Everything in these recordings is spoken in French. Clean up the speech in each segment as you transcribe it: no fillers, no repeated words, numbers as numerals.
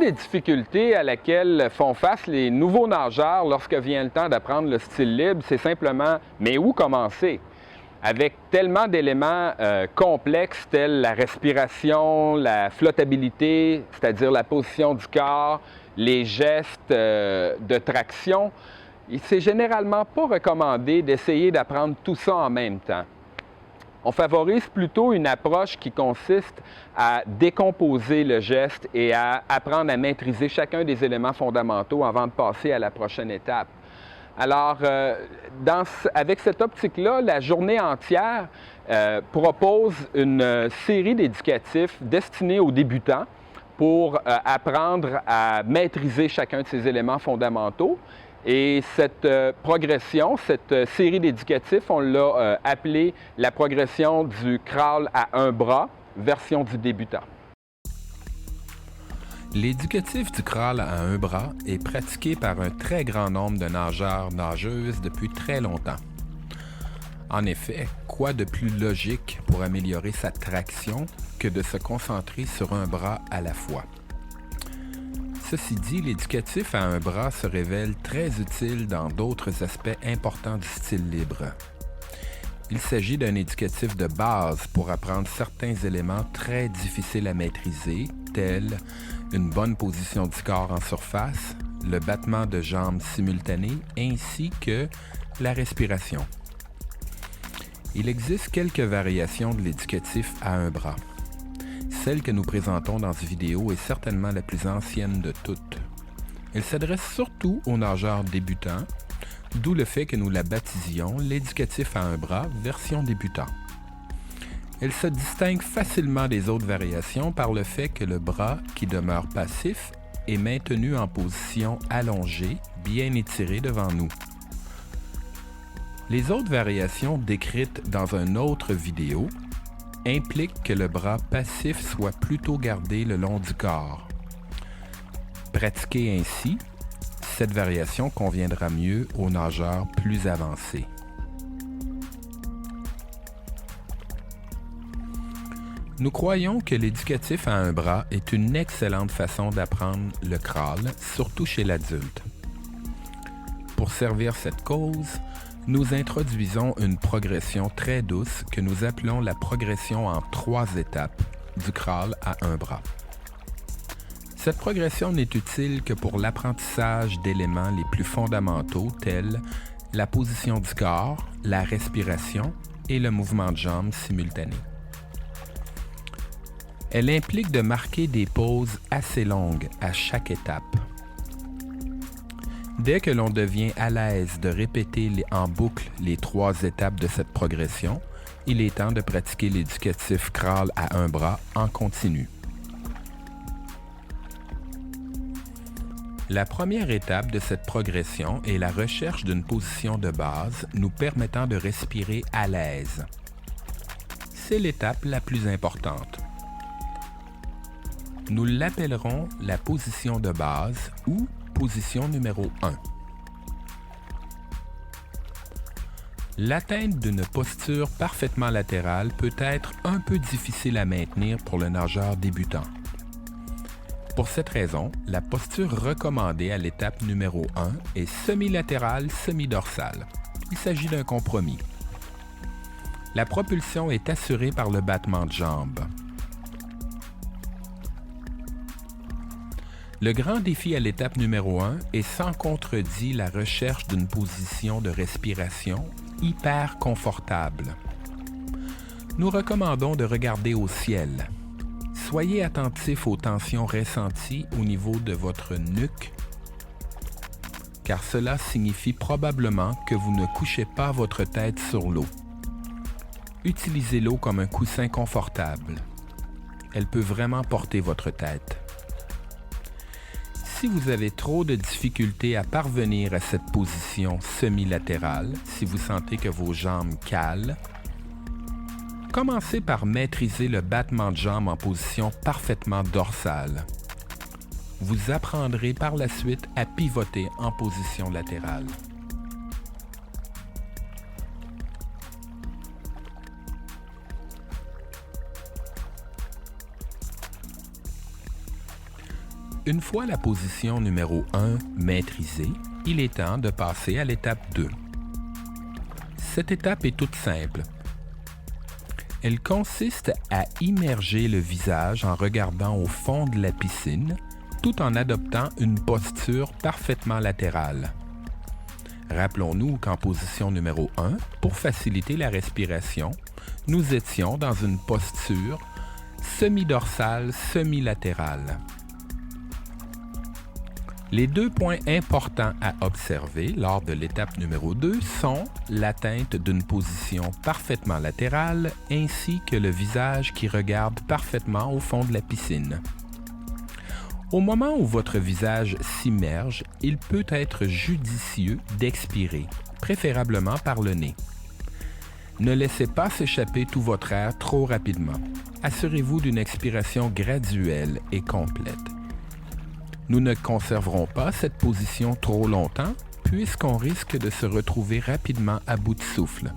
des difficultés à laquelle font face les nouveaux nageurs lorsque vient le temps d'apprendre le style libre, c'est simplement « mais où commencer ?» Avec tellement d'éléments complexes tels la respiration, la flottabilité, c'est-à-dire la position du corps, les gestes de traction, c'est généralement pas recommandé d'essayer d'apprendre tout ça en même temps. On favorise plutôt une approche qui consiste à décomposer le geste et à apprendre à maîtriser chacun des éléments fondamentaux avant de passer à la prochaine étape. Alors, avec cette optique-là, la journée entière propose une série d'éducatifs destinés aux débutants pour apprendre à maîtriser chacun de ces éléments fondamentaux. Et cette progression, cette série d'éducatifs, on l'a appelée la progression du crawl à un bras, version du débutant. L'éducatif du crawl à un bras est pratiqué par un très grand nombre de nageurs-nageuses depuis très longtemps. En effet, quoi de plus logique pour améliorer sa traction que de se concentrer sur un bras à la fois? Ceci dit, l'éducatif à un bras se révèle très utile dans d'autres aspects importants du style libre. Il s'agit d'un éducatif de base pour apprendre certains éléments très difficiles à maîtriser, tels une bonne position du corps en surface, le battement de jambes simultané, ainsi que la respiration. Il existe quelques variations de l'éducatif à un bras. Celle que nous présentons dans cette vidéo est certainement la plus ancienne de toutes. Elle s'adresse surtout aux nageurs débutants, d'où le fait que nous la baptisions l'éducatif à un bras version débutant. Elle se distingue facilement des autres variations par le fait que le bras, qui demeure passif, est maintenu en position allongée, bien étiré devant nous. Les autres variations décrites dans une autre vidéo impliquent que le bras passif soit plutôt gardé le long du corps. Pratiquée ainsi, cette variation conviendra mieux aux nageurs plus avancés. Nous croyons que l'éducatif à un bras est une excellente façon d'apprendre le crawl, surtout chez l'adulte. Pour servir cette cause, nous introduisons une progression très douce que nous appelons la progression en 3 étapes du crawl à un bras. Cette progression n'est utile que pour l'apprentissage d'éléments les plus fondamentaux tels la position du corps, la respiration et le mouvement de jambes simultané. Elle implique de marquer des pauses assez longues à chaque étape. Dès que l'on devient à l'aise de répéter en boucle les 3 étapes de cette progression, il est temps de pratiquer l'éducatif crawl à un bras en continu. La première étape de cette progression est la recherche d'une position de base nous permettant de respirer à l'aise. C'est l'étape la plus importante. Nous l'appellerons la position de base ou position numéro 1. L'atteinte d'une posture parfaitement latérale peut être un peu difficile à maintenir pour le nageur débutant. Pour cette raison, la posture recommandée à l'étape numéro 1 est semi-latérale, semi-dorsale. Il s'agit d'un compromis. La propulsion est assurée par le battement de jambes. Le grand défi à l'étape numéro 1 est sans contredit la recherche d'une position de respiration hyper confortable. Nous recommandons de regarder au ciel. Soyez attentif aux tensions ressenties au niveau de votre nuque, car cela signifie probablement que vous ne couchez pas votre tête sur l'eau. Utilisez l'eau comme un coussin confortable. Elle peut vraiment porter votre tête. Si vous avez trop de difficultés à parvenir à cette position semi-latérale, si vous sentez que vos jambes calent, commencez par maîtriser le battement de jambes en position parfaitement dorsale. Vous apprendrez par la suite à pivoter en position latérale. Une fois la position numéro 1 maîtrisée, il est temps de passer à l'étape 2. Cette étape est toute simple. Elle consiste à immerger le visage en regardant au fond de la piscine, tout en adoptant une posture parfaitement latérale. Rappelons-nous qu'en position numéro 1, pour faciliter la respiration, nous étions dans une posture semi-dorsale, semi-latérale. Les 2 points importants à observer lors de l'étape numéro 2 sont l'atteinte d'une position parfaitement latérale ainsi que le visage qui regarde parfaitement au fond de la piscine. Au moment où votre visage s'immerge, il peut être judicieux d'expirer, préférablement par le nez. Ne laissez pas s'échapper tout votre air trop rapidement. Assurez-vous d'une expiration graduelle et complète. Nous ne conserverons pas cette position trop longtemps puisqu'on risque de se retrouver rapidement à bout de souffle.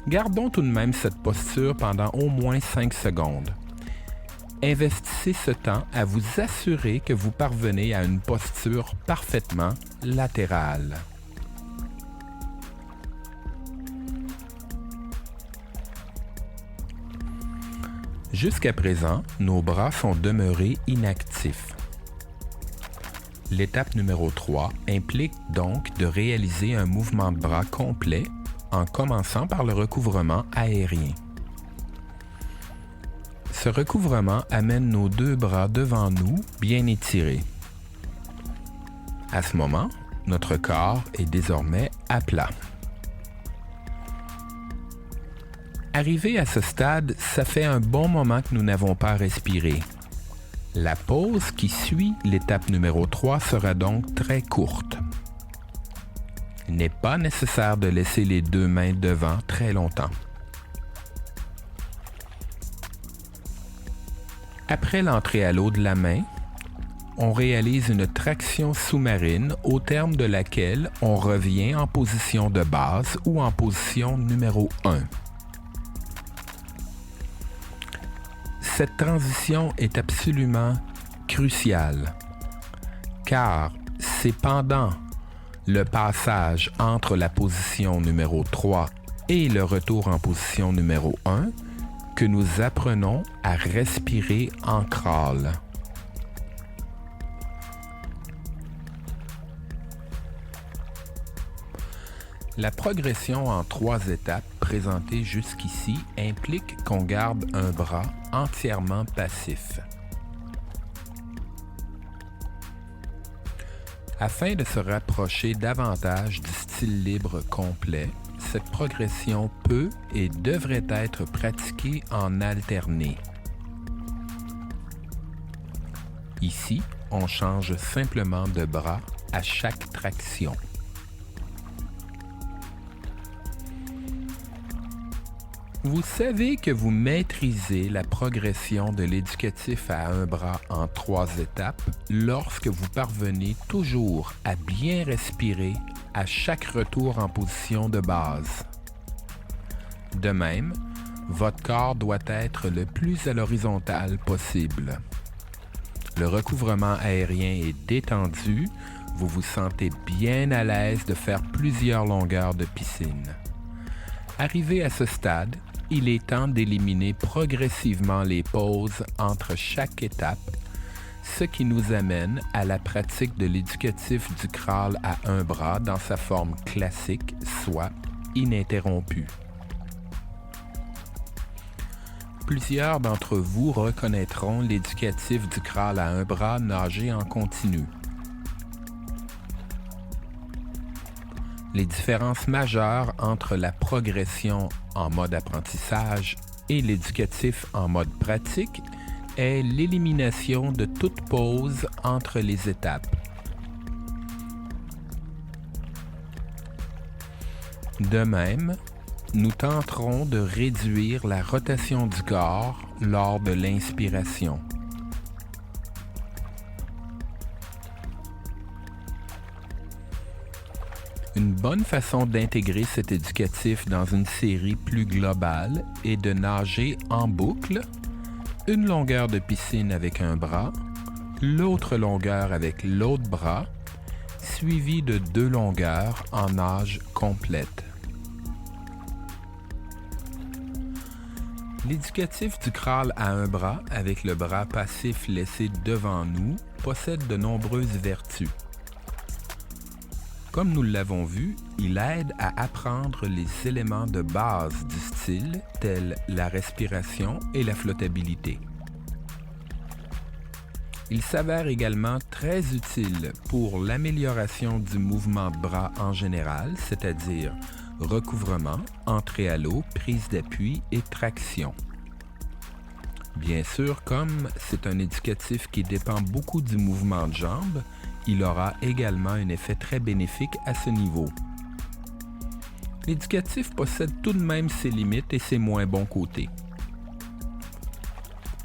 Gardons tout de même cette posture pendant au moins 5 secondes. Investissez ce temps à vous assurer que vous parvenez à une posture parfaitement latérale. Jusqu'à présent, nos bras sont demeurés inactifs. L'étape numéro 3 implique donc de réaliser un mouvement de bras complet en commençant par le recouvrement aérien. Ce recouvrement amène nos 2 bras devant nous, bien étirés. À ce moment, notre corps est désormais à plat. Arrivé à ce stade, ça fait un bon moment que nous n'avons pas respiré. La pause qui suit l'étape numéro 3 sera donc très courte. Il n'est pas nécessaire de laisser les 2 mains devant très longtemps. Après l'entrée à l'eau de la main, on réalise une traction sous-marine au terme de laquelle on revient en position de base ou en position numéro 1. Cette transition est absolument cruciale, car c'est pendant le passage entre la position numéro 3 et le retour en position numéro 1 que nous apprenons à respirer en crawl. La progression en 3 étapes présentée jusqu'ici implique qu'on garde un bras entièrement passif. Afin de se rapprocher davantage du style libre complet, cette progression peut et devrait être pratiquée en alterné. Ici, on change simplement de bras à chaque traction. Vous savez que vous maîtrisez la progression de l'éducatif à un bras en 3 étapes lorsque vous parvenez toujours à bien respirer à chaque retour en position de base. De même, votre corps doit être le plus à l'horizontale possible. Le recouvrement aérien est détendu, vous vous sentez bien à l'aise de faire plusieurs longueurs de piscine. Arrivé à ce stade, il est temps d'éliminer progressivement les pauses entre chaque étape, ce qui nous amène à la pratique de l'éducatif du crawl à un bras dans sa forme classique, soit ininterrompue. Plusieurs d'entre vous reconnaîtront l'éducatif du crawl à un bras nagé en continu. Les différences majeures entre la progression en mode apprentissage et l'éducatif en mode pratique est l'élimination de toute pause entre les étapes. De même, nous tenterons de réduire la rotation du corps lors de l'inspiration. Une bonne façon d'intégrer cet éducatif dans une série plus globale est de nager en boucle, une longueur de piscine avec un bras, l'autre longueur avec l'autre bras, suivi de 2 longueurs en nage complète. L'éducatif du crawl à un bras avec le bras passif laissé devant nous possède de nombreuses vertus. Comme nous l'avons vu, il aide à apprendre les éléments de base du style tels la respiration et la flottabilité. Il s'avère également très utile pour l'amélioration du mouvement de bras en général, c'est-à-dire recouvrement, entrée à l'eau, prise d'appui et traction. Bien sûr, comme c'est un éducatif qui dépend beaucoup du mouvement de jambes, il aura également un effet très bénéfique à ce niveau. L'éducatif possède tout de même ses limites et ses moins bons côtés.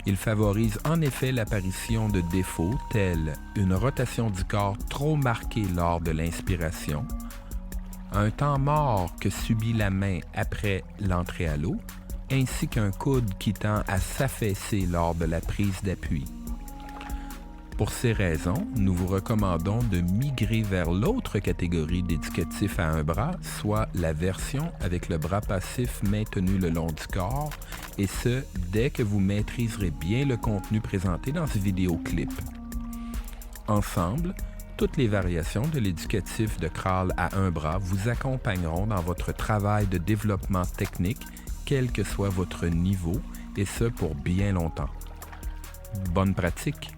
Il favorise en effet l'apparition de défauts tels une rotation du corps trop marquée lors de l'inspiration, un temps mort que subit la main après l'entrée à l'eau, ainsi qu'un coude qui tend à s'affaisser lors de la prise d'appui. Pour ces raisons, nous vous recommandons de migrer vers l'autre catégorie d'éducatif à un bras, soit la version avec le bras passif maintenu le long du corps, et ce, dès que vous maîtriserez bien le contenu présenté dans ce vidéoclip. Ensemble, toutes les variations de l'éducatif de crawl à un bras vous accompagneront dans votre travail de développement technique, quel que soit votre niveau, et ce pour bien longtemps. Bonne pratique!